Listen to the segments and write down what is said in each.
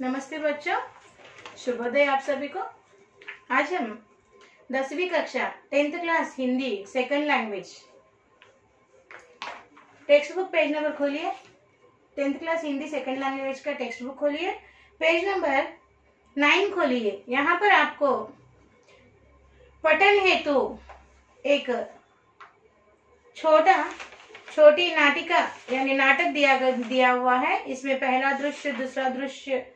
नमस्ते बच्चों, शुभोदय आप सभी को। आज हम 10वीं कक्षा 10th class Hindi second language text book page number खोलिए। 10th class Hindi second language का टेक्स्ट बुक खोलिए, पेज नंबर 9 खोलिए। यहाँ पर आपको पठन हेतु एक छोटी नाटिका यानी नाटक दिया हुआ है। इसमें पहला दृश्य दूसरा दृश्य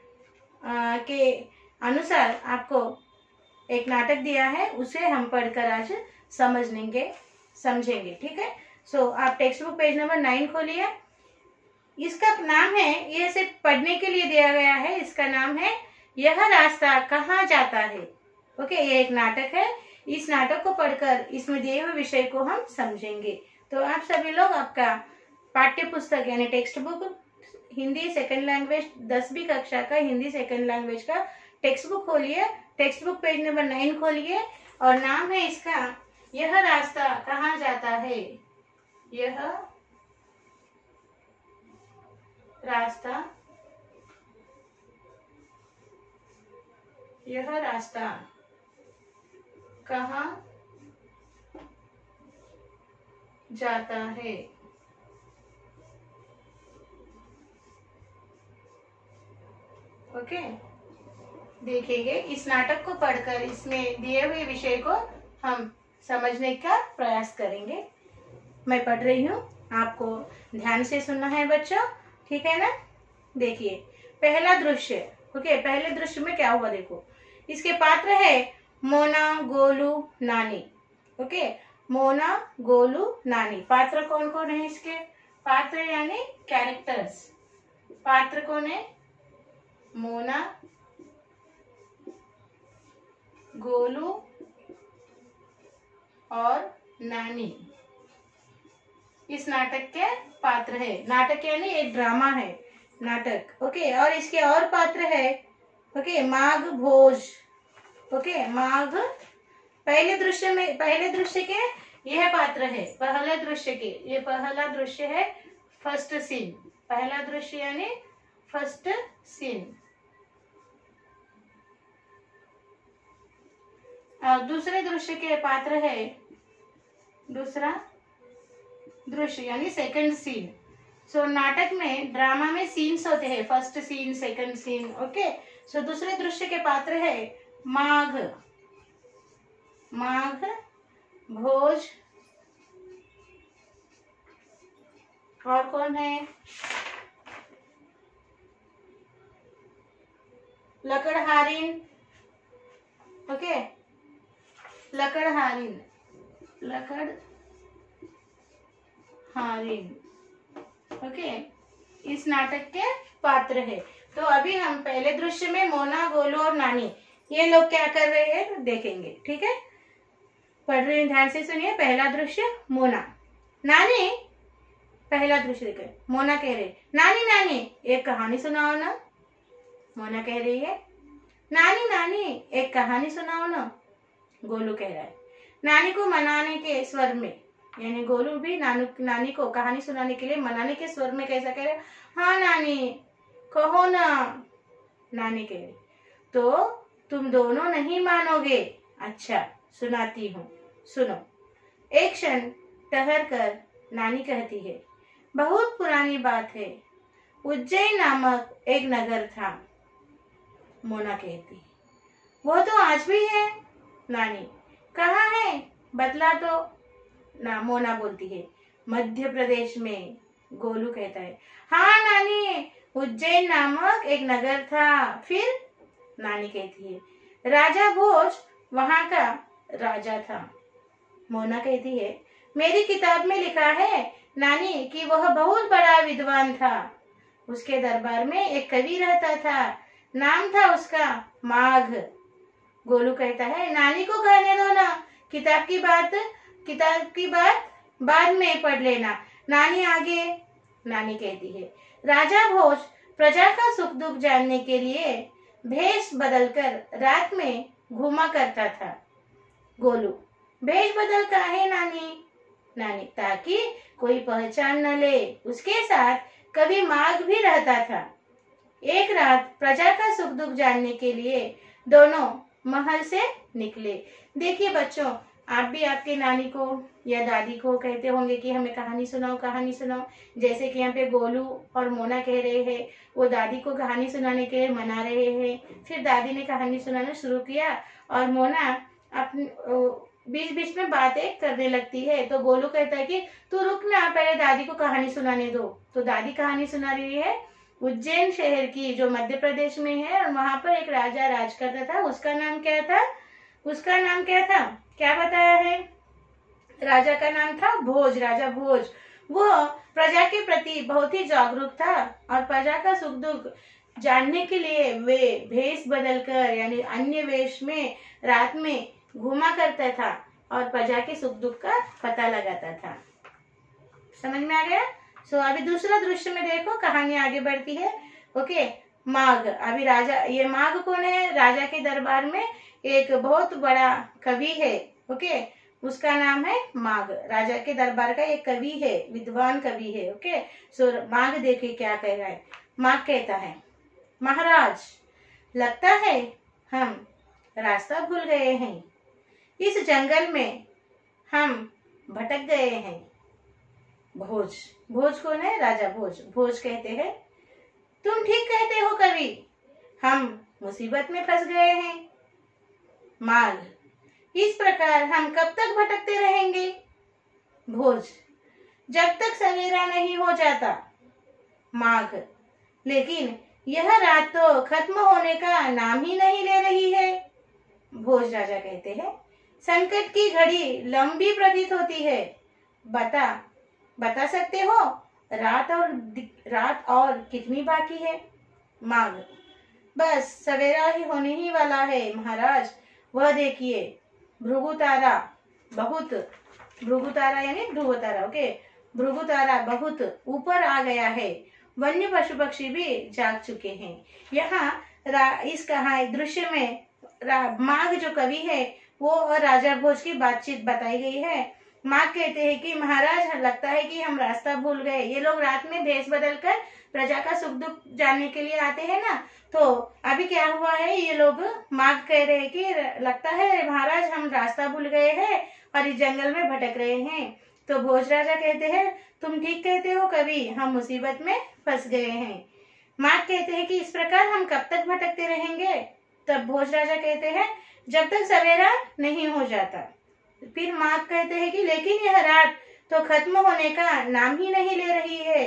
के अनुसार आपको एक नाटक दिया है, उसे हम पढ़कर आज समझेंगे। ठीक है। आप टेक्स्ट बुक पेज नंबर 9 खोलिए। इसका नाम है, ये सिर्फ पढ़ने के लिए दिया गया है, इसका नाम है यह रास्ता कहाँ जाता है। ओके, ये एक नाटक है। इस नाटक को पढ़कर इसमें दिए हुए विषय को हम समझेंगे। तो आप सभी लोग आपका पाठ्य पुस्तक यानी text book Hindi second language 10वीं कक्षा का हिंदी सेकंड लैंग्वेज का टेक्स्ट बुक खोलिए। टेक्स्ट बुक पेज नंबर 9 खोलिए और नाम है इसका यह रास्ता कहाँ जाता है। यह रास्ता कहाँ जाता है। ओके, देखिए इस नाटक को पढ़कर इसमें दिए हुए विषय को हम समझने का प्रयास करेंगे। मैं पढ़ रही हूँ, आपको ध्यान से सुनना है बच्चों, ठीक है ना। देखिए पहला दृश्य। ओके, पहले दृश्य में क्या हुआ देखो। इसके पात्र है मोना, गोलू, नानी। ओके, मोना, गोलू, नानी। पात्र कौन कौन है इसके? पात्र यानी कैरेक्टर्स। पात्र कौन है? मोना, गोलू और नानी इस नाटक के पात्र है। नाटक यानी एक ड्रामा है, नाटक। ओके, और इसके और पात्र है। ओके, माघ, भोज। ओके, माघ पहले दृश्य के यह पात्र है। पहले दृश्य के ये पहला दृश्य है, फर्स्ट सीन। पहला दृश्य यानी फर्स्ट सीन। दूसरे दृश्य के पात्र है दूसरा दृश्य यानी सेकंड सीन। नाटक में ड्रामा में सीन्स होते हैं, first scene, second scene. Okay, दूसरे दृश्य के पात्र है माघ, भोज और कौन है? लकड़हारिन। ओके, लकड़हारिन। ओके, इस नाटक के पात्र है। तो अभी हम पहले दृश्य में मोना, गोलू और नानी ये लोग क्या कर रहे हैं देखेंगे। ठीक है, पढ़ रहे हैं, ध्यान से सुनिए। पहला दृश्य मोना, नानी। पहला दृश्य देखे, मोना कह रहे नानी नानी एक कहानी सुनाओ ना। मोना कह रही है नानी नानी एक कहानी सुनाओ ना। गोलू कह रहा है नानी को मनाने के स्वर में, यानी गोलू भी नानी को कहानी सुनाने के लिए मनाने के स्वर में कैसा कह रहा है, हाँ नानी कहो ना। नानी कह रही तो तुम दोनों नहीं मानोगे। अच्छा सुनाती हूँ, सुनो। एक क्षण ठहर कर नानी कहती है, बहुत पुरानी बात है, उज्जैन नामक एक नगर था। मोना कहती, वो तो आज भी है। नानी, कहाँ है बतला तो ना। मोना बोलती है, मध्य प्रदेश में। गोलू कहता है, हाँ नानी, उज्जैन नामक एक नगर था। फिर? नानी कहती है, राजा भोज वहां का राजा था। मोना कहती है, मेरी किताब में लिखा है नानी कि वह बहुत बड़ा विद्वान था। उसके दरबार में एक कवि रहता था, नाम था उसका माघ। गोलू कहता है, नानी को कहने दो ना, किताब की बात बाद में पढ़ लेना। नानी आगे। नानी कहती है, राजा भोज प्रजा का सुख दुख जानने के लिए भेष बदलकर रात में घूमा करता था। गोलू, भेष बदल काहे नानी? नानी, ताकि कोई पहचान न ले। उसके साथ कभी माघ भी रहता था। एक रात प्रजा का सुख दुख जानने के लिए दोनों महल से निकले। देखिए बच्चों, आप भी आपके नानी को या दादी को कहते होंगे कि हमें कहानी सुनाओ, कहानी सुनाओ। जैसे कि यहाँ पे गोलू और मोना कह रहे हैं, वो दादी को कहानी सुनाने के लिए मना रहे हैं। फिर दादी ने कहानी सुनाना शुरू किया और मोना अपनी बीच बीच में बातें करने लगती है। तो गोलू कहता है कि तू रुक ना, पहले दादी को कहानी सुनाने दो। तो दादी कहानी सुना रही है उज्जैन शहर की, जो मध्य प्रदेश में है, और वहां पर एक राजा राज करता था। उसका नाम क्या था? उसका नाम क्या था? क्या बताया है? राजा का नाम था भोज, राजा भोज। वो प्रजा के प्रति बहुत ही जागरूक था और प्रजा का सुख दुख जानने के लिए वे भेष बदलकर यानी अन्य वेश में रात में घूमा करता था और प्रजा के सुख दुख का पता लगाता था। समझ में आ गया? अभी दूसरा दृश्य में देखो, कहानी आगे बढ़ती है। ओके, माघ। अभी राजा, ये माघ कौन है? राजा के दरबार में एक बहुत बड़ा कवि है। ओके, उसका नाम है माघ। राजा के दरबार का एक कवि है, विद्वान कवि है। ओके, माघ देखिए क्या कह रहा है। माघ कहता है, महाराज, लगता है हम रास्ता भूल गए हैं। इस जंगल में हम भटक गए हैं। भोज, भोज कौन है? राजा भोज। भोज कहते हैं, तुम ठीक कहते हो कवि, हम मुसीबत में फंस गए हैं। माघ, इस प्रकार हम कब तक भटकते रहेंगे? भोज, जब तक सवेरा नहीं हो जाता। माघ, लेकिन यह रात तो खत्म होने का नाम ही नहीं ले रही है। भोज राजा कहते हैं, संकट की घड़ी लंबी प्रतीत होती है। बता सकते हो रात और कितनी बाकी है? माघ, बस सवेरा ही होने ही वाला है महाराज। वह देखिए, भृगु तारा यानी ध्रुव तारा। ओके, भृगु तारा बहुत ऊपर आ गया है। वन्य पशु पक्षी भी जाग चुके हैं। यहाँ इस दृश्य में माघ जो कवि है वो और राजा भोज की बातचीत बताई गई है। माघ कहते हैं कि महाराज, लगता है कि हम रास्ता भूल गए। ये लोग रात में भेष बदलकर प्रजा का सुख दुख जानने के लिए आते हैं ना, तो अभी क्या हुआ है, ये लोग माघ कह रहे हैं कि लगता है महाराज हम रास्ता भूल गए हैं और इस जंगल में भटक रहे हैं। तो भोज राजा कहते हैं, तुम ठीक कहते हो कवि, हम मुसीबत में फंस गए हैं। माघ कहते हैं कि इस प्रकार हम कब तक भटकते रहेंगे? तब भोज राजा कहते हैं, जब तक सवेरा नहीं हो जाता। फिर माघ कहते हैं कि लेकिन यह रात तो खत्म होने का नाम ही नहीं ले रही है।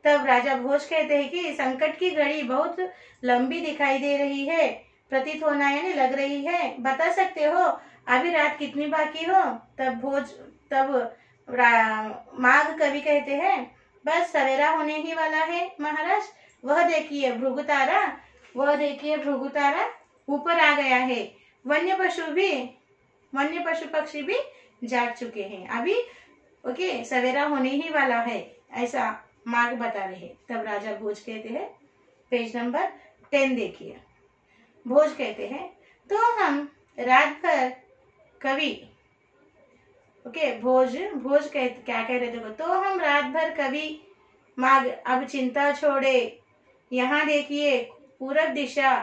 तब राजा भोज कहते हैं कि संकट की घड़ी बहुत लंबी दिखाई दे रही है, प्रतीत होना यानी लग रही है। बता सकते हो अभी रात कितनी बाकी हो? तब माघ कवि कहते हैं, बस सवेरा होने ही वाला है महाराज। वह देखिए भृगु तारा ऊपर आ गया है। वन्य पशु पक्षी भी जाग चुके हैं। अभी ओके, सवेरा होने ही वाला है, ऐसा माघ बता रहे। तब राजा भोज कहते हैं, पेज नंबर 10 देखिए। भोज कहते हैं, तो हम रात भर कवि ओके भोज क्या कह रहे थे? तो हम रात भर कवि माघ अब चिंता छोड़े। यहाँ देखिए, पूरब दिशा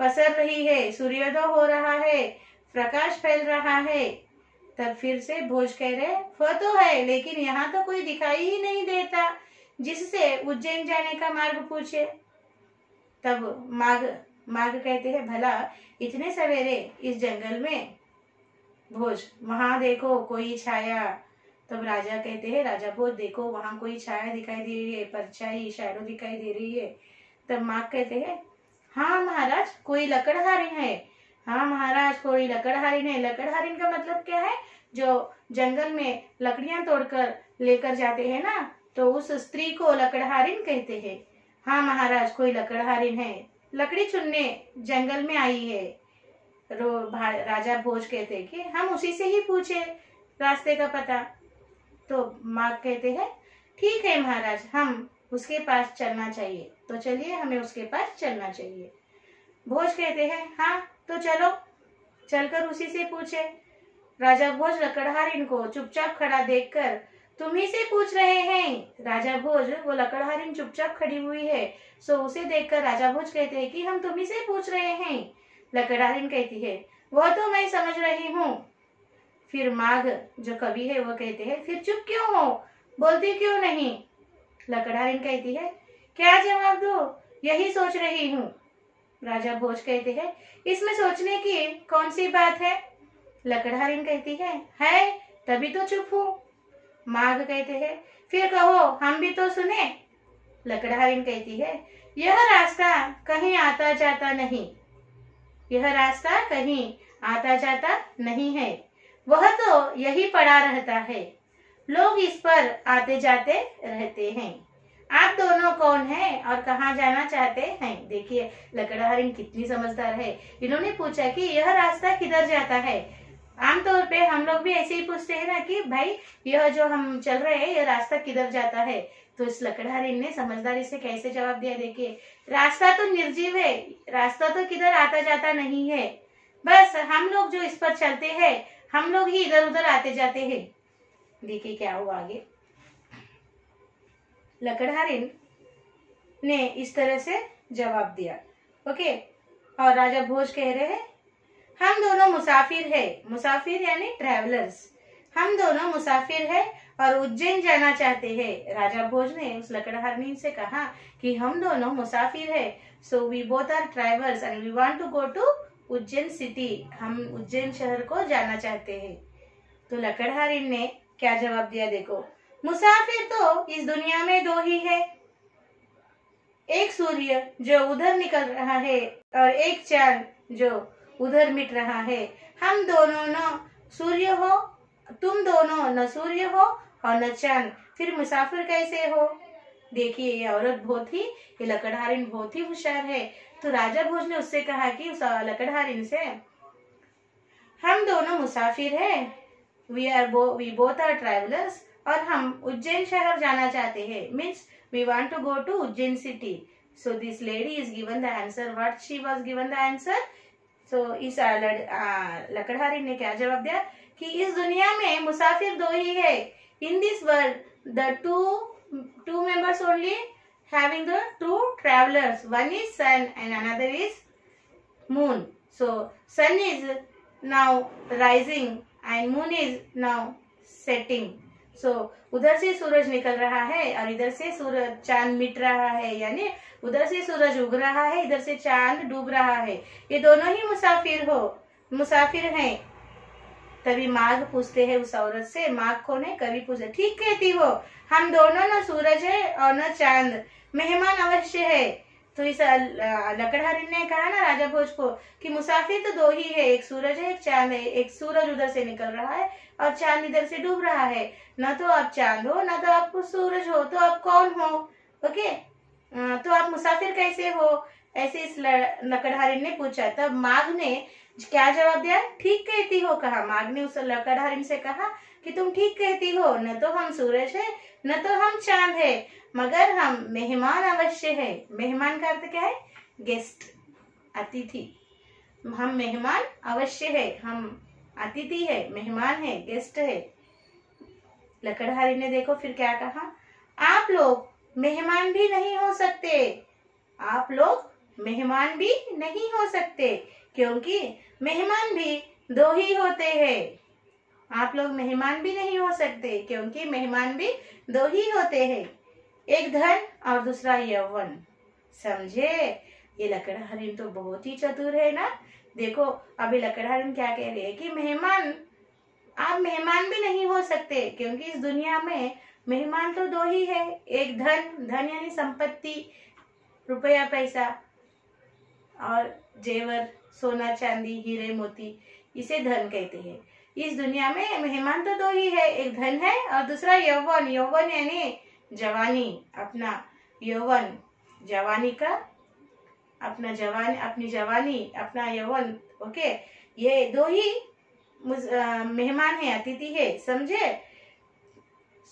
पसर रही है, सूर्योदय हो रहा है, प्रकाश फैल रहा है। तब फिर से भोज कह रहे, वह तो है, लेकिन यहाँ तो कोई दिखाई ही नहीं देता जिससे उज्जैन जाने का मार्ग पूछे। तब माघ कहते हैं, भला इतने सवेरे इस जंगल में? भोज, वहां देखो कोई छाया। तब राजा कहते हैं, राजा भोज, देखो वहां कोई छाया दिखाई दे रही है, परछाई शैडो दिखाई दे रही है। तब माघ कहते हैं, हाँ महाराज, कोई लकड़हारिन है। हाँ महाराज, कोई लकड़हारिन है। लकड़हारिन का मतलब क्या है? जो जंगल में लकड़ियां तोड़कर लेकर जाते हैं ना, तो उस स्त्री को लकड़हारिन कहते हैं। हाँ महाराज, कोई लकड़हारिन है, लकड़ी चुनने जंगल में आई है। राजा भोज कहते हैं कि हम उसी से ही पूछे रास्ते का पता। तो माघ कहते हैं, ठीक है महाराज, हम उसके पास चलना चाहिए, तो चलिए हमें उसके पास चलना चाहिए। भोज कहते हैं, हाँ तो चलो, चलकर उसी से पूछे। राजा भोज लकड़हारिन को चुपचाप खड़ा देखकर तुम ही से पूछ रहे हैं। राजा भोज, वो लकड़हारिन चुपचाप खड़ी हुई है। सो उसे देखकर राजा भोज कहते हैं कि हम तुम ही से पूछ रहे हैं। लकड़हारिन कहती है, वह तो मैं समझ रही हूँ। फिर माघ जो कवि है वो कहते हैं, फिर चुप क्यों हो, बोलती क्यों नहीं। लकड़हारिन कहती है, क्या जवाब दो, यही सोच रही हूँ। राजा भोज कहते हैं, इसमें सोचने की कौन सी बात है। लकड़हारिन कहती है तभी तो चुप हूँ। माघ कहते हैं, फिर कहो, हम भी तो सुने। लकड़हारिन कहती है, यह रास्ता कहीं आता जाता नहीं, यह रास्ता कहीं आता जाता नहीं है, वह तो यही पड़ा रहता है, लोग इस पर आते जाते रहते हैं। आप दोनों कौन हैं और कहाँ जाना चाहते हैं। देखिए लकड़हारिन कितनी समझदार है। इन्होंने पूछा कि यह रास्ता किधर जाता है। आमतौर पे हम लोग भी ऐसे ही पूछते हैं ना कि भाई यह जो हम चल रहे हैं यह रास्ता किधर जाता है। तो इस लकड़हारिन ने समझदारी से कैसे जवाब दिया। देखिए, रास्ता तो निर्जीव है, रास्ता तो किधर आता जाता नहीं है, बस हम लोग जो इस पर चलते हैं हम लोग ही इधर उधर आते जाते हैं। देखिए क्या हुआ आगे। लकड़हारिन ने इस तरह से जवाब दिया। ओके, और राजा भोज कह रहे हैं, हम दोनों मुसाफिर है, मुसाफिर यानी ट्रैवलर्स, हम दोनों मुसाफिर है और उज्जैन जाना चाहते हैं। राजा भोज ने उस लकड़हारिन से कहा कि हम दोनों मुसाफिर है, so we both are travellers and we want to go to Ujjain city, हम उज्जैन शहर को जाना चाहते हैं। तो लकड़हारिन ने क्या जवाब दिया देखो, मुसाफिर तो इस दुनिया में दो ही है, एक सूर्य जो उधर निकल रहा है और एक चांद जो उधर मिट रहा है। हम दोनों न सूर्य हो, तुम दोनों न सूर्य हो और न चांद, फिर मुसाफिर कैसे हो। देखिए ये औरत बहुत ही, ये लकड़हारिन बहुत ही होशियार है। तो राजा भोज ने उससे कहा कि उस लकड़हारिन से, हम दोनों मुसाफिर है, वी बोथ आर ट्रैवलर्स, और हम उज्जैन शहर जाना चाहते हैं, means we want to go to Ujjain city. So this lady is given the answer, what she was given the answer. So इस लकड़हारिन ने क्या जवाब दिया कि इस दुनिया में मुसाफिर दो ही है, in this world the two members only having the two travelers, one is sun and another is moon. So sun is now rising and moon is now setting. So उधर से सूरज निकल रहा है और इधर से सूरज चांद मिट रहा है, यानी उधर से सूरज उग रहा है, इधर से चांद डूब रहा है। ये दोनों ही मुसाफिर हैं। तभी माघ पूछते हैं उस औरत से, माघ कौन है, कवि पूछे, ठीक कहती हो, हम दोनों न सूरज है और न चांद, मेहमान अवश्य है। तो इस लकड़हारिन ने कहा ना राजा भोज को कि मुसाफिर तो दो ही है, एक सूरज है एक चांद है, एक सूरज उधर से निकल रहा है और चांद इधर से डूब रहा है, न तो आप चांद हो न तो आप सूरज हो, तो आप कौन हो। ओके, तो आप मुसाफिर कैसे हो, ऐसे इस लकड़हारिन ने पूछा। तब माघ ने क्या जवाब दिया, ठीक कहती हो कहा। माघ ने उस लकड़हारिन से कहा कि तुम ठीक कहती हो, न तो हम सूरज है न तो हम चांद है, मगर हम मेहमान अवश्य है। मेहमान का अर्थ क्या है, गेस्ट, अतिथि। हम मेहमान अवश्य है, हम अतिथि है, मेहमान है, गेस्ट है। लकड़हारिन ने देखो फिर क्या कहा, आप लोग मेहमान भी नहीं हो सकते, आप लोग मेहमान भी नहीं हो सकते, क्योंकि मेहमान भी दो ही होते हैं। आप लोग मेहमान भी नहीं हो सकते क्योंकि मेहमान भी दो ही होते हैं, एक धन और दूसरा यौवन। समझे, ये लकड़हारिन तो बहुत ही चतुर है ना। देखो अभी लकड़हारिन क्या कह रही है कि मेहमान, आप मेहमान भी नहीं हो सकते क्योंकि इस दुनिया में मेहमान तो दो ही है, एक धन यानी संपत्ति, रुपया पैसा, और जेवर सोना चांदी हीरे मोती, इसे धन कहते हैं। इस दुनिया में मेहमान तो दो ही है, एक धन है और दूसरा यौवन। यौवन यानी जवानी, अपना यौवन, जवानी का अपना जवान, अपनी जवानी, अपना यौवन। ओके, ये दो ही मेहमान है, अतिथि है। समझे।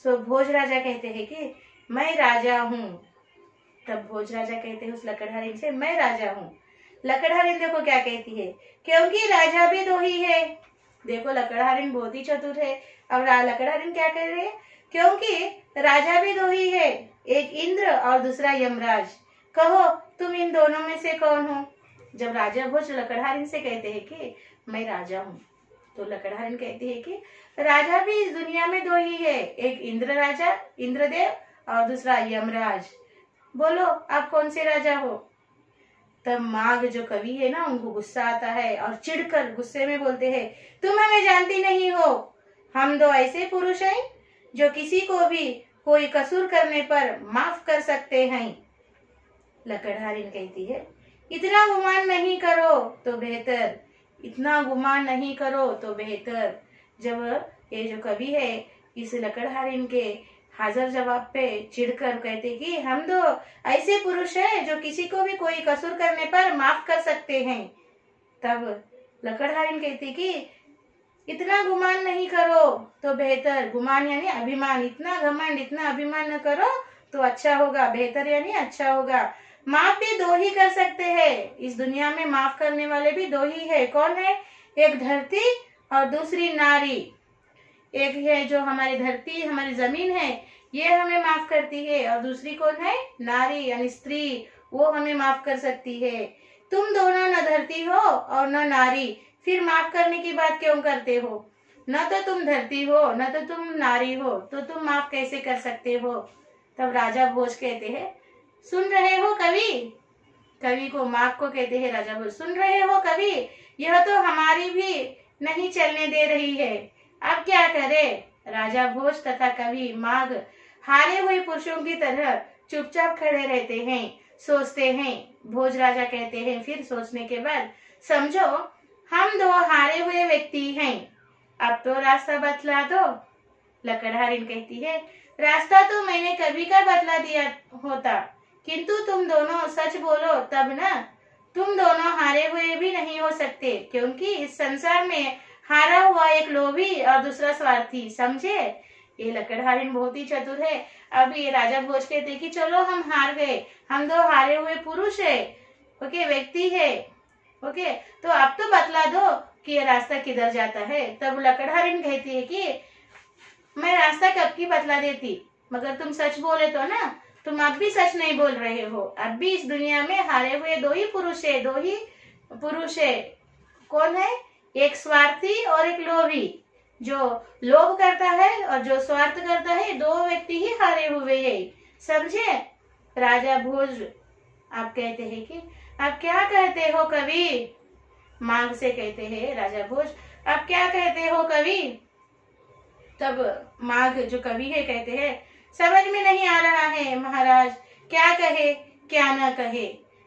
सो भोज राजा कहते हैं कि मैं राजा हूँ। तब भोज राजा कहते हैं उस लकड़हारिन से, मैं राजा हूँ। लकड़हारिन देखो क्या कहती है, क्योंकि राजा भी दो ही है। देखो लकड़हारिन बहुत ही चतुर है। अब लकड़हारिन क्या कह रही है, क्योंकि राजा भी दो ही है, एक इंद्र और दूसरा यमराज। कहो तुम इन दोनों में से कौन हो? जब राजा भोज लकड़हारिन से कहते हैं कि मैं राजा हूँ, तो लकड़हारिन कहती है कि राजा भी इस दुनिया में दो ही है, एक इंद्र राजा इंद्रदेव और दूसरा यमराज। बोलो आप कौन से राजा हो? तब माघ जो कवि है ना, उनको गुस्सा आता है और चिढ़कर गुस्से में बोलते हैं, तुम हमें जानती नहीं हो, हम दो ऐसे पुरुष हैं जो किसी को भी कोई कसूर करने पर माफ कर सकते हैं। लकड़हारिन कहती है, इतना गुमान नहीं करो तो बेहतर, इतना गुमान नहीं करो तो बेहतर। जब ये जो कवि है इस लकड़हारिन के हाजिर जवाब पे चिढ़कर कहते कि हम दो ऐसे पुरुष हैं जो किसी को भी कोई कसूर करने पर माफ कर सकते हैं। तब लकड़हारिन कहती कि इतना गुमान नहीं करो तो बेहतर, गुमान यानी अभिमान, इतना घमंड इतना अभिमान न करो तो अच्छा होगा, बेहतर यानी अच्छा होगा। माफ भी दो ही कर सकते हैं, इस दुनिया में माफ करने वाले भी दो ही है। कौन है? एक धरती और दूसरी नारी। एक है जो हमारी धरती हमारी जमीन है, ये हमें माफ करती है, और दूसरी कौन है? नारी यानी स्त्री, वो हमें माफ कर सकती है। तुम दोनों न धरती हो और न नारी, फिर माफ करने की बात क्यों करते हो? न तो तुम धरती हो न तो तुम नारी हो, तो तुम माफ कैसे कर सकते हो? तब राजा भोज कहते हैं, सुन रहे हो कवि? कवि को माघ को कहते हैं राजा भोज, सुन रहे हो कवि, यह तो हमारी भी नहीं चलने दे रही है, अब क्या करे? राजा भोज तथा कवि माघ हारे हुए पुरुषों की तरह चुपचाप खड़े रहते हैं, सोचते हैं। भोज राजा कहते हैं फिर सोचने के बाद, समझो हम दो हारे हुए व्यक्ति हैं, अब तो रास्ता बतला दो। लकड़हारिन कहती है, रास्ता तो मैंने कभी का बतला दिया होता, किंतु तुम दोनों सच बोलो तब ना। तुम दोनों हारे हुए भी नहीं हो सकते, क्योंकि इस संसार में हारा हुआ एक लोभी और दूसरा स्वार्थी, समझे? ये लकड़हारिन बहुत ही चतुर है। अब ये राजा भोज कहते कि चलो हम हार गए, हम दो हारे हुए पुरुष है, ओके, व्यक्ति है, ओके, तो आप तो बतला दो कि ये रास्ता किधर जाता है। तब लकड़हारिन कहती है कि मैं रास्ता कब की बतला देती, मगर तुम सच बोले तो ना। तुम अब भी सच नहीं बोल रहे हो, अब भी इस दुनिया में हारे हुए दो ही पुरुष है, दो ही पुरुष है। कौन है? एक स्वार्थी और एक लोभी। जो लोभ करता है और जो स्वार्थ करता है, दो व्यक्ति ही हारे हुए है, समझे? राजा भोज आप कहते हैं कि आप क्या कहते हो कवि? माघ से कहते हैं राजा भोज, आप क्या कहते हो कवि? तब माघ जो कवि है कहते हैं, समझ में नहीं आ रहा है महाराज, क्या कहे क्या न कहे,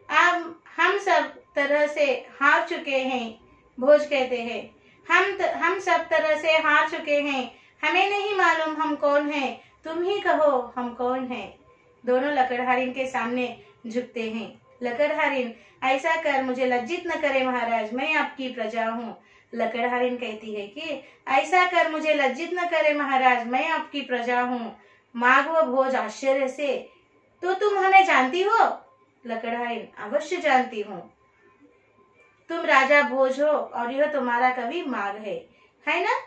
अब हम सब तरह से हार चुके हैं। भोज कहते हैं, हम सब तरह से हार चुके हैं, हमें नहीं मालूम हम कौन हैं, तुम ही कहो हम कौन हैं। दोनों लकड़हारिन के सामने झुकते हैं। लकड़हारिन, ऐसा कर मुझे लज्जित न करे महाराज, मैं आपकी प्रजा हूँ। लकड़हारिन कहती है कि ऐसा कर मुझे लज्जित न करे महाराज, मैं आपकी प्रजा हूँ। माघ व भोज आश्चर्य से, तो तुम हमें जानती हो? लकड़हारिन, अवश्य जानती हूँ, तुम राजा भोज हो और यह तुम्हारा कवि माघ है ना?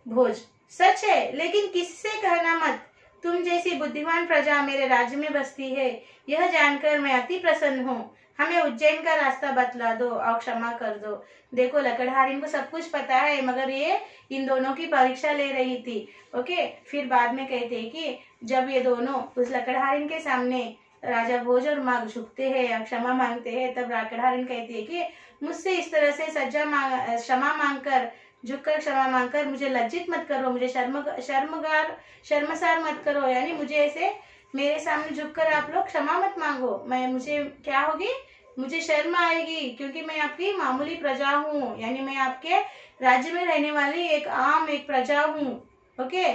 भोज, सच है, लेकिन किससे कहना मत, तुम जैसी बुद्धिमान प्रजा मेरे राज्य में बसती है, यह जानकर मैं अति प्रसन्न हूँ। हमें उज्जैन का रास्ता बतला दो और क्षमा कर दो। देखो लकड़हारिन को सब कुछ पता है, मगर ये इन दोनों की परीक्षा ले रही थी, ओके। फिर बाद में कहते हैं कि जब ये दोनों उस लकड़हारिन के सामने राजा भोज और माघ झुकते हैं, क्षमा मांगते हैं, तब लकड़हारिन कहती है कि मुझसे इस तरह से क्षमा मांगकर, झुककर क्षमा मांगकर मुझे लज्जित मत करो, मुझे शर्मसार मत करो, यानी मुझे ऐसे मेरे सामने झुककर आप लोग क्षमा मत मांगो। मुझे क्या होगी, मुझे शर्म आएगी, क्योंकि मैं आपकी मामूली प्रजा हूँ, यानी मैं आपके राज्य में रहने वाली एक प्रजा हूँ, ओके।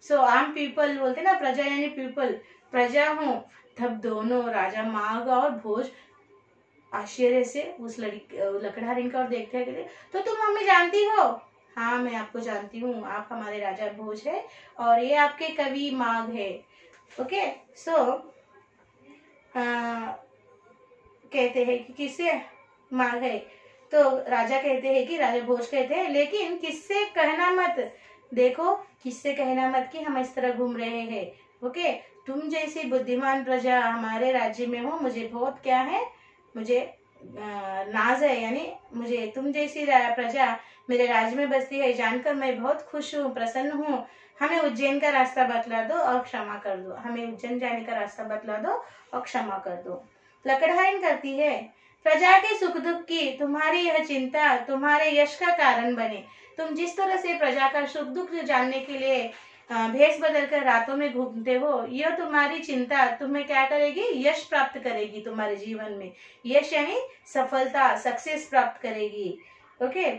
सो आम पीपल बोलते ना, प्रजा यानी पीपल, प्रजा हूँ। तब दोनों राजा माघ और भोज आश्चर्य से उस लकड़हारिन का और देखते हैं, तो तुम हमें जानती हो? हाँ, मैं आपको जानती हूँ, आप हमारे राजा भोज है और ये आपके कवि माघ है, ओके। सो कहते हैं कि किससे माघ है, तो राजा कहते हैं कि राजा भोज कहते हैं, लेकिन किससे कहना मत, देखो किससे कहना मत कि हम इस तरह घूम रहे हैं। ओके, तुम जैसी बुद्धिमान प्रजा हमारे राज्य में हो, मुझे बहुत क्या है, मुझे नाज है, यानी मुझे तुम जैसी प्रजा मेरे राज्य में बसती है जानकर मैं बहुत खुश हूँ, प्रसन्न हूँ। हमें उज्जैन का रास्ता बतला दो और क्षमा कर दो, हमें उज्जैन जाने का रास्ता बतला दो और क्षमा कर दो। लकड़हाइन करती है, प्रजा के सुख दुख की तुम्हारी यह चिंता तुम्हारे यश का कारण बने। तुम जिस तरह से प्रजा का सुख दुख जानने के लिए भेष बदल कर रातों में घूमते हो, यह तुम्हारी चिंता तुम्हें क्या करेगी, यश प्राप्त करेगी तुम्हारे जीवन में। यश यानी सफलता, सक्सेस प्राप्त करेगी। ओके,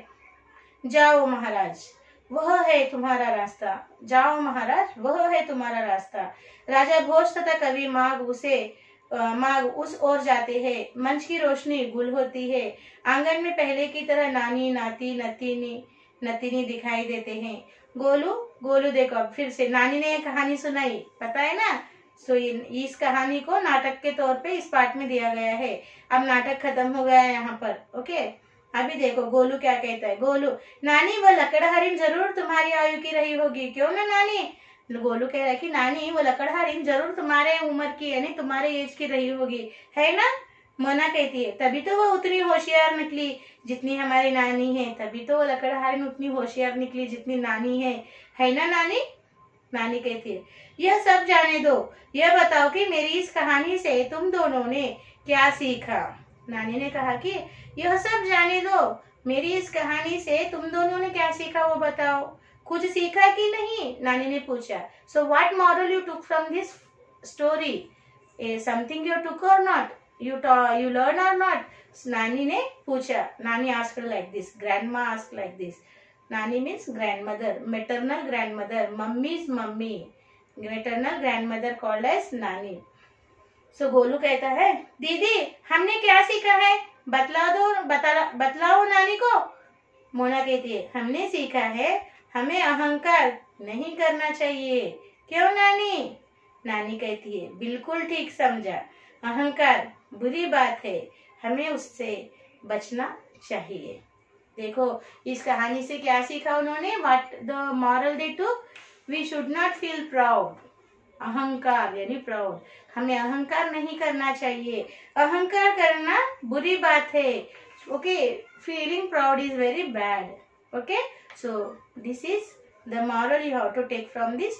जाओ महाराज, वह है तुम्हारा रास्ता। जाओ महाराज, वह है तुम्हारा रास्ता। राजा भोज तथा कवि माघ उस ओर जाते हैं। मंच की रोशनी गुल होती है। आंगन में पहले की तरह नानी नाती नतीनी दिखाई देते हैं। गोलू देखो, अब फिर से नानी ने कहानी सुनाई, पता है ना। सो इस कहानी को नाटक के तौर पे इस पार्ट में दिया गया है। अब नाटक खत्म हो गया है यहाँ पर। ओके, अभी देखो गोलू क्या कहता है। गोलू, नानी वो लकड़हारिन जरूर तुम्हारी आयु की रही होगी, क्यों ना नानी। गोलू कह रहा है कि नानी वो लकड़हारिन जरूर तुम्हारे उम्र की, यानी तुम्हारे एज की रही होगी, है ना। मोना कहती है, तभी तो वो उतनी होशियार निकली जितनी हमारी नानी है। तभी तो वो लकड़हारिन उतनी होशियार निकली जितनी नानी है ना नानी। नानी कहती है, यह सब जाने दो, यह बताओ कि मेरी इस कहानी से तुम दोनों ने क्या सीखा। नानी ने कहा कि यह सब जाने दो, मेरी इस कहानी से तुम दोनों ने क्या सीखा वो बताओ। कुछ सीखा कि नहीं, नानी ने पूछा। So what moral you took from this story, something you took और not, you learn or not? नानी ने पूछा। नानी asked like this, grandma asked like this. नानी means grandmother, maternal grandmother, mummy's mummy, maternal grandmother called as नानी। So Golu कहता है, दीदी हमने क्या सीखा है, बतलाओ नानी को। मोना कहती है, हमने सीखा है हमें अहंकार नहीं करना चाहिए। क्यों नानी। नानी कहती है, बिल्कुल ठीक समझा, अहंकार बुरी बात है, हमें उससे बचना चाहिए। देखो इस कहानी से क्या सीखा उन्होंने, what the moral they took, we should not feel proud. अहंकार यानी प्राउड, हमें अहंकार नहीं करना चाहिए, अहंकार करना बुरी बात है। Okay, feeling proud is very bad. Okay, so this is the moral you have to take from this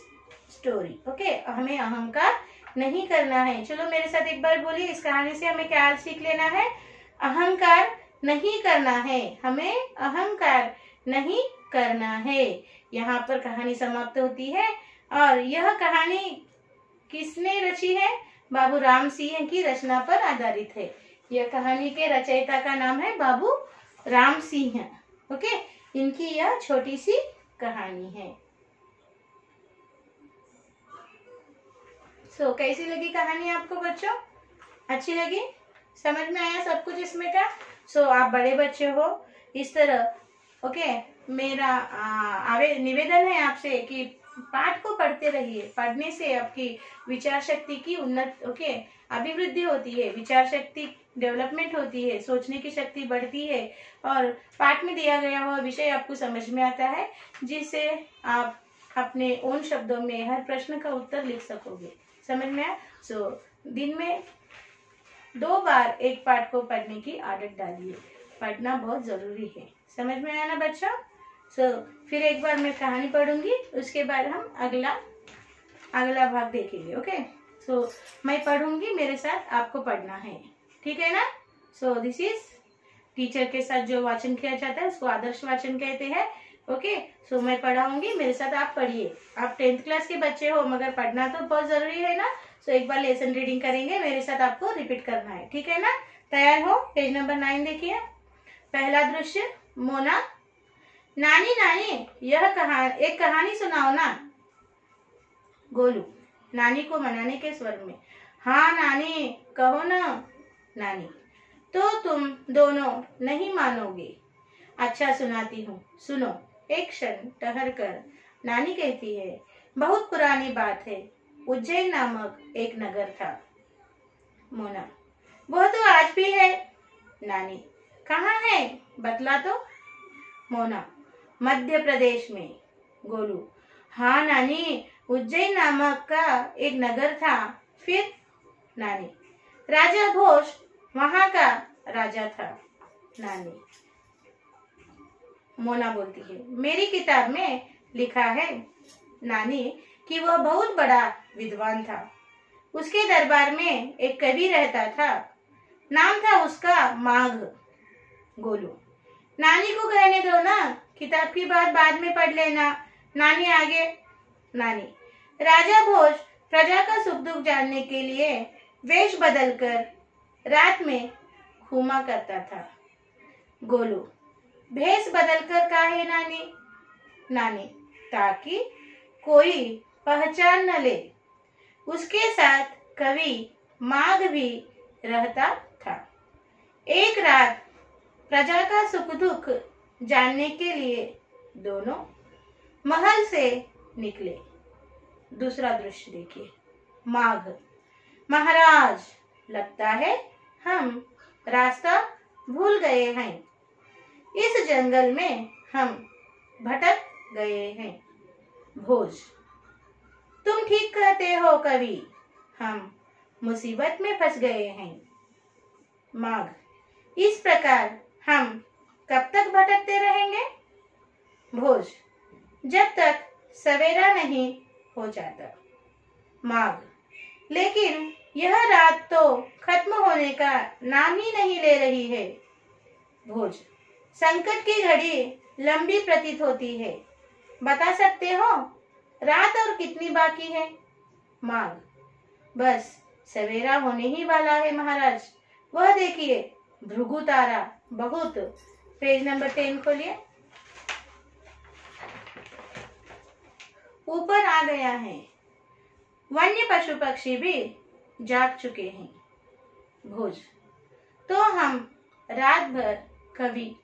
story. Okay, हमें अहंकार नहीं करना है। चलो मेरे साथ एक बार बोलिए, इस कहानी से हमें क्या सीख लेना है, अहंकार नहीं करना है, हमें अहंकार नहीं करना है। यहाँ पर कहानी समाप्त होती है। और यह कहानी किसने रची है, बाबू राम सिंह की रचना पर आधारित है। यह कहानी के रचयिता का नाम है बाबू राम सिंह। ओके, इनकी यह छोटी सी कहानी है। सो कैसी लगी कहानी आपको बच्चों, अच्छी लगी, समझ में आया सब कुछ इसमें का। सो आप बड़े बच्चे हो इस तरह। ओके, मेरा निवेदन है आपसे कि पाठ को पढ़ते रहिए। पढ़ने से आपकी विचार शक्ति की अभिवृद्धि होती है, विचार शक्ति डेवलपमेंट होती है, सोचने की शक्ति बढ़ती है और पाठ में दिया गया हुआ विषय आपको समझ में आता है, जिससे आप अपने ओन शब्दों में हर प्रश्न का उत्तर लिख सकोगे। समझ में आया। सो दिन में 2 बार एक पाठ को पढ़ने की आदत डालिए, पढ़ना बहुत जरूरी है। समझ में आया ना बच्चों। सो फिर एक बार मैं कहानी पढ़ूंगी, उसके बाद हम अगला भाग देखेंगे। ओके, सो मैं पढ़ूंगी, मेरे साथ आपको पढ़ना है, ठीक है ना। सो दिस इज टीचर के साथ जो वाचन किया जाता है उसको आदर्श वाचन कहते हैं। ओके, सो मैं पढ़ाऊंगी, मेरे साथ आप पढ़िए। आप 10th क्लास के बच्चे हो मगर पढ़ना तो बहुत जरूरी है ना। सो एक बार लेसन रीडिंग करेंगे, मेरे साथ आपको रिपीट करना है, ठीक है ना। तैयार हो, पेज नंबर 9 देखिए। पहला दृश्य, मोना, नानी नानी एक कहानी सुनाओ ना। गोलू नानी को मनाने के स्वर में, हाँ नानी कहो ना। नानी, तो तुम दोनों नहीं मानोगे। अच्छा सुनाती हूँ, सुनो। एक क्षण ठहर कर नानी कहती है, बहुत पुरानी बात है, उज्जैन नामक एक नगर था। मोना, वह तो आज भी है। नानी, कहाँ है, बतला तो। मोना, मध्य प्रदेश में। गोलू, हाँ नानी, उज्जैन नामक का एक नगर था। फिर? नानी, राजा भोज वहां का राजा था। नानी, मोना बोलती है, मेरी किताब में लिखा है नानी कि वह बहुत बड़ा विद्वान था। उसके दरबार में एक कवि रहता था, नाम था उसका माघ। गोलू, नानी को कहने दो ना, किताब की बात बाद में पढ़ लेना। नानी आगे। नानी, राजा भोज प्रजा का सुख दुख जानने के लिए वेश बदलकर रात में घूमा करता था। गोलू, भेष बदलकर काहे नानी? नानी, ताकि कोई पहचान न ले। उसके साथ कवि माघ भी रहता था। एक रात प्रजा का सुख दुख जानने के लिए दोनों महल से निकले। दूसरा दृश्य देखिए। माघ, महाराज, लगता है हम रास्ता भूल गए हैं। इस जंगल में हम भटक गए हैं। भोज, तुम ठीक कहते हो कवि, हम मुसीबत में फंस गए हैं। माघ, इस प्रकार हम कब तक भटकते रहेंगे? भोज, जब तक सवेरा नहीं हो जाता। माघ, लेकिन यह रात तो खत्म होने का नाम ही नहीं ले रही है। भोज, संकट की घड़ी लंबी प्रतीत होती है। बता सकते हो रात और कितनी बाकी है? माघ, बस सवेरा होने ही वाला है महाराज। वह देखिए भृगु तारा, बहुत। पेज नंबर 10 खोलिए। ऊपर आ गया है। वन्य पशु पक्षी भी जाग चुके हैं। भोज, तो हम रात भर कवि।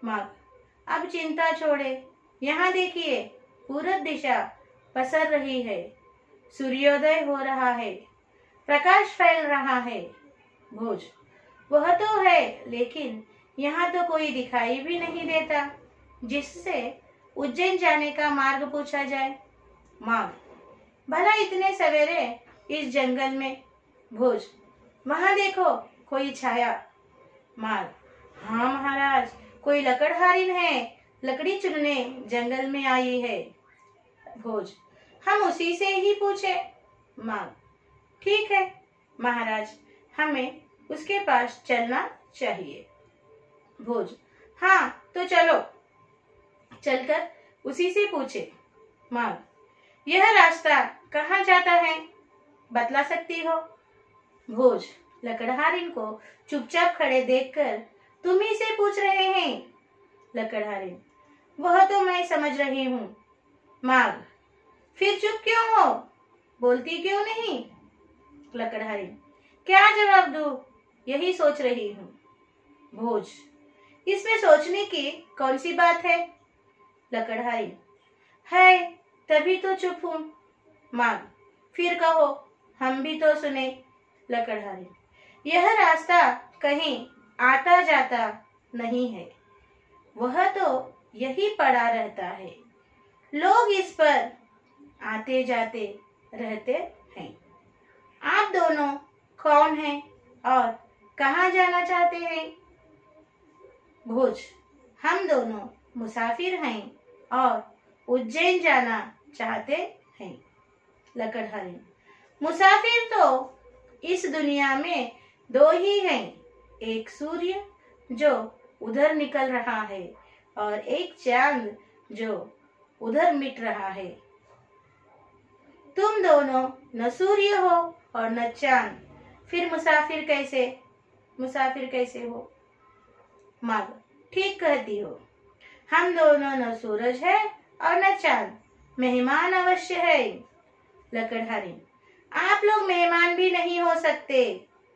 माघ, अब चिंता छोड़े, यहाँ देखिए पूरब दिशा पसर रही है। सूर्योदय हो रहा है, प्रकाश फैल रहा है। भोज, वह तो है, लेकिन यहाँ तो कोई दिखाई भी नहीं देता जिससे उज्जैन जाने का मार्ग पूछा जाए। माघ, भला इतने सवेरे इस जंगल में। भोज, वहां देखो कोई छाया। माघ, हाँ महाराज, कोई लकड़हारिन है, लकड़ी चुनने जंगल में आई है। भोज, हम उसी से ही पूछे। माघ, ठीक है महाराज, हमें उसके पास चलना चाहिए। भोज, हाँ तो चलो, चलकर उसी से पूछे। माघ, यह रास्ता कहाँ जाता है, बतला सकती हो? भोज, लकड़हारिन को चुपचाप खड़े देखकर तुम ही से पूछ रहे हैं। लकड़हारिन, वह तो मैं समझ रही हूँ। माघ, फिर चुप क्यों हो, बोलती क्यों नहीं? लकड़हारिन, क्या जवाब दूं, यही सोच रही हूँ। भोज, इसमें सोचने की कौन सी बात है? लकड़हारिन, है तभी तो चुप हूँ। माघ, फिर कहो, हम भी तो सुने। लकड़हारिन, यह रास्ता कहीं आता जाता नहीं है, वह तो यही पड़ा रहता है। लोग इस पर आते जाते रहते हैं। आप दोनों कौन हैं और कहाँ जाना चाहते हैं? भोज, हम दोनों मुसाफिर हैं और उज्जैन जाना चाहते हैं। लकड़हारिन, मुसाफिर तो इस दुनिया में दो ही हैं, एक सूर्य जो उधर निकल रहा है और एक चांद जो उधर मिट रहा है। तुम दोनों न सूर्य हो और न चांद, फिर मुसाफिर कैसे हो? माघ, ठीक कहती हो, हम दोनों न सूरज है और न चांद, मेहमान अवश्य है। लकड़हारिन, आप लोग मेहमान भी नहीं हो सकते,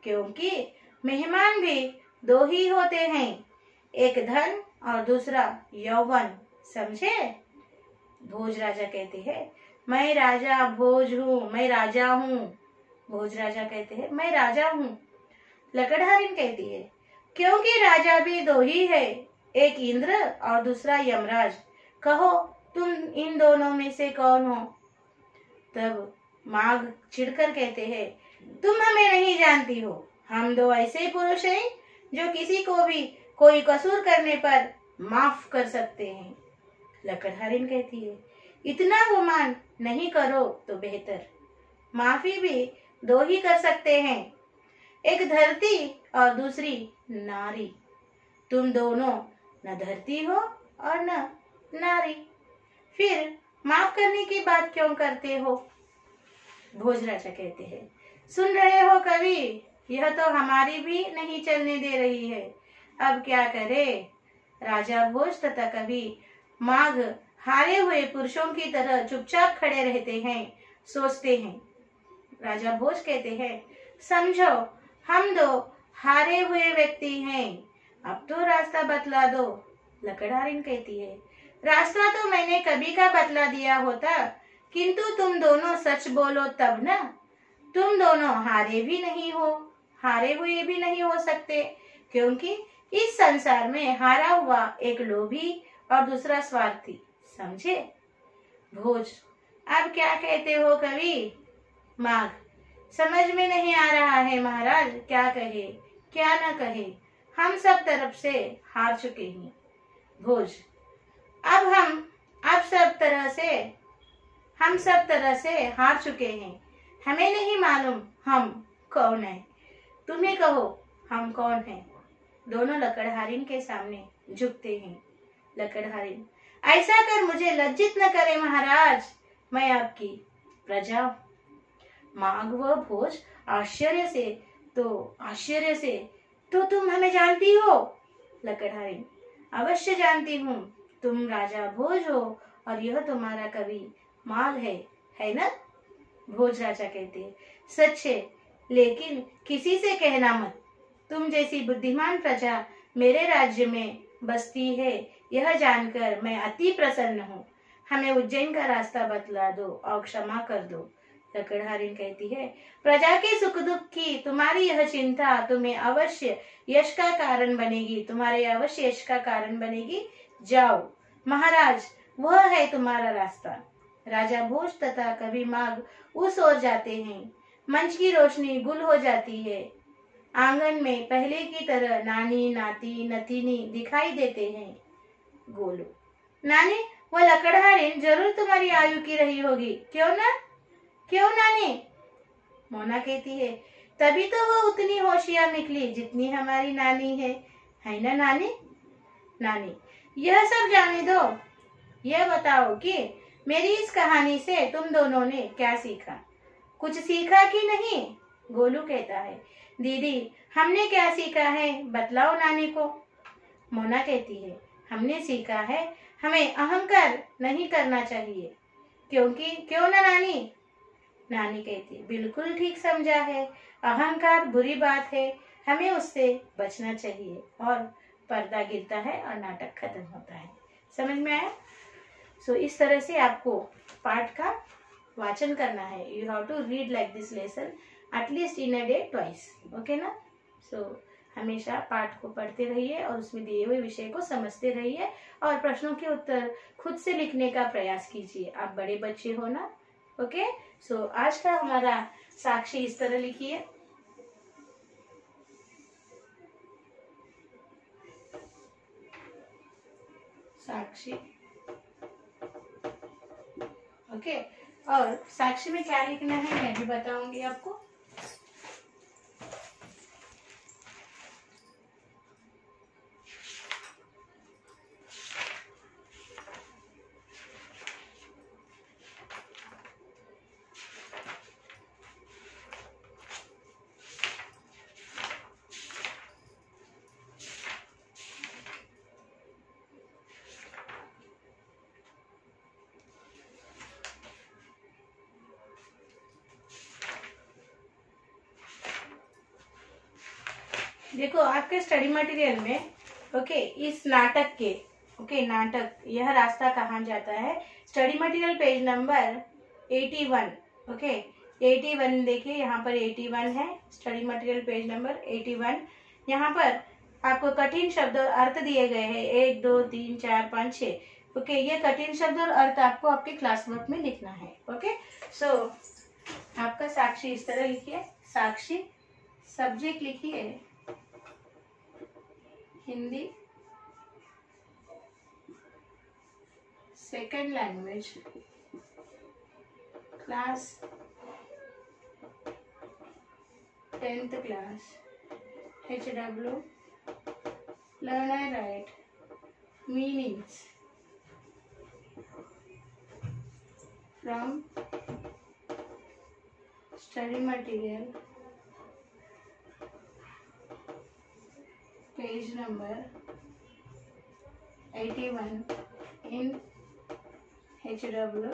क्योंकि मेहमान भी दो ही होते हैं, एक धन और दूसरा यौवन, समझे? भोज राजा कहते हैं, मैं राजा भोज हूँ, मैं राजा हूँ। भोज राजा कहते हैं, मैं राजा हूँ। लकड़हारिन कहती है, क्योंकि राजा भी दो ही है, एक इंद्र और दूसरा यमराज। कहो तुम इन दोनों में से कौन हो? तब माघ चिढ़कर कहते हैं, तुम हमें नहीं जानती हो, हम दो ऐसे पुरुष हैं जो किसी को भी कोई कसूर करने पर माफ कर सकते हैं। लकड़हारिन कहती है, इतना गुमान नहीं करो तो बेहतर, माफी भी दो ही कर सकते हैं, एक धरती और दूसरी नारी। तुम दोनों न धरती हो और न नारी, फिर माफ करने की बात क्यों करते हो? भोजराजा कहते हैं, सुन रहे हो कवि, यह तो हमारी भी नहीं चलने दे रही है, अब क्या करे? राजा भोज तथा कवि माघ हारे हुए पुरुषों की तरह चुपचाप खड़े रहते हैं, सोचते हैं। राजा भोज कहते हैं, समझो हम दो हारे हुए व्यक्ति हैं, अब तो रास्ता बतला दो। लकड़हारिन कहती है, रास्ता तो मैंने कभी का बतला दिया होता, किंतु तुम दोनों सच बोलो तब ना। तुम दोनों हारे भी नहीं हो, हारे हुए भी नहीं हो सकते, क्योंकि इस संसार में हारा हुआ एक लोभी और दूसरा स्वार्थी, समझे? भोज, अब क्या कहते हो कवि? माघ, समझ में नहीं आ रहा है महाराज, क्या कहे क्या न कहे, हम सब तरफ से हार चुके हैं। भोज, अब सब तरह से हार चुके हैं, हमें नहीं मालूम हम कौन है, तुम्हें कहो हम कौन हैं। दोनों लकड़हारिन के सामने झुकते हैं। लकड़हारिन, ऐसा कर मुझे लज्जित न करे महाराज, मैं आपकी प्रजा। माघ व भोज आश्चर्य से, तो तुम हमें जानती हो? लकड़हारिन, अवश्य जानती हूँ, तुम राजा भोज हो और यह तुम्हारा कवि माघ है ना? भोज राजा कहते हैं, सच है, लेकिन किसी से कहना मत, तुम जैसी बुद्धिमान प्रजा मेरे राज्य में बसती है, यह जानकर मैं अति प्रसन्न हूँ। हमें उज्जैन का रास्ता बतला दो और क्षमा कर दो। लकड़हारिन कहती है, प्रजा के सुख दुख की तुम्हारी यह चिंता तुम्हें अवश्य यश का कारण बनेगी, जाओ महाराज, वह है तुम्हारा रास्ता। राजा भोज तथा कवि माघ उस ओर जाते हैं। मंच की रोशनी गुल हो जाती है। आंगन में पहले की तरह नानी, नाती, नतीनी दिखाई देते हैं। गोलू, नानी, वो लकड़हारिन जरूर तुम्हारी आयु की रही होगी, क्यों नानी? मोना कहती है, तभी तो वो उतनी होशियार निकली जितनी हमारी नानी है ना नानी? नानी, यह सब जाने दो, यह बताओ कि मेरी इस कहानी से तुम दोनों ने क्या सीखा? कुछ सीखा कि नहीं? गोलू कहता है, दीदी, हमने क्या सीखा है बतलाओ नानी को। मोना कहती है, हमने सीखा है हमें अहंकार नहीं करना चाहिए, क्यों ना नानी? नानी कहती है, बिल्कुल ठीक समझा है, अहंकार बुरी बात है, हमें उससे बचना चाहिए, और पर्दा गिरता है और नाटक खत्म होता है। समझ में आया? सो इस तरह से आपको पाठ का वाचन करना है। You have to read like this lesson at least in a day twice, okay ना? सो हमेशा पाठ को पढ़ते रहिए और उसमें दिए हुए विषय को समझते रहिए और प्रश्नों के उत्तर खुद से लिखने का प्रयास कीजिए। आप बड़े बच्चे हो ना, ओके? सो आज का हमारा साक्षी इस तरह लिखिए। साक्षी, ओके? और साक्षी में क्या लिखना है मैं भी बताऊंगी आपको। देखो आपके स्टडी मटेरियल में, ओके, इस नाटक के, ओके, नाटक यह रास्ता कहाँ जाता है, study material page number 81, okay, 81 देखिए, यहाँ पर 81 है, स्टडी मटेरियल पेज नंबर 81। यहाँ पर आपको कठिन शब्द और अर्थ दिए गए हैं, 1 2 3 4 5 6 ओके, ये कठिन शब्द और अर्थ आपको आपके क्लास वर्क में लिखना है। ओके, सो आपका साक्षी इस तरह लिखिए। साक्षी, सब्जेक्ट लिखिए Hindi, second language, class 10th class, HW, learn and write, meanings from study material, page number 81 in HW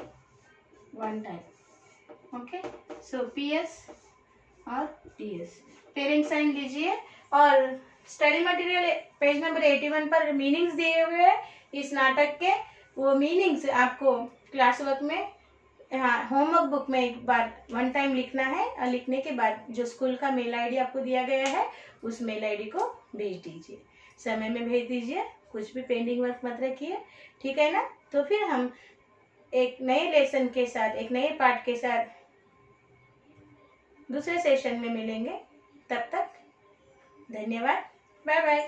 one time. Okay, so PS और TS पेरेंट साइन लीजिए। और स्टडी मटेरियल पेज नंबर 81 पर meanings दिए हुए हैं इस नाटक के, वो मीनिंग्स आपको क्लास वर्क में, हाँ, होमवर्क बुक में एक बार वन टाइम लिखना है। और लिखने के बाद जो स्कूल का मेल आईडी आपको दिया गया है उस मेल आईडी को भेज दीजिए, समय में भेज दीजिए, कुछ भी पेंडिंग वर्क मत रखिए, ठीक है ना। तो फिर हम एक नए लेसन के साथ, एक नए पार्ट के साथ दूसरे सेशन में मिलेंगे। तब तक धन्यवाद, बाय बाय।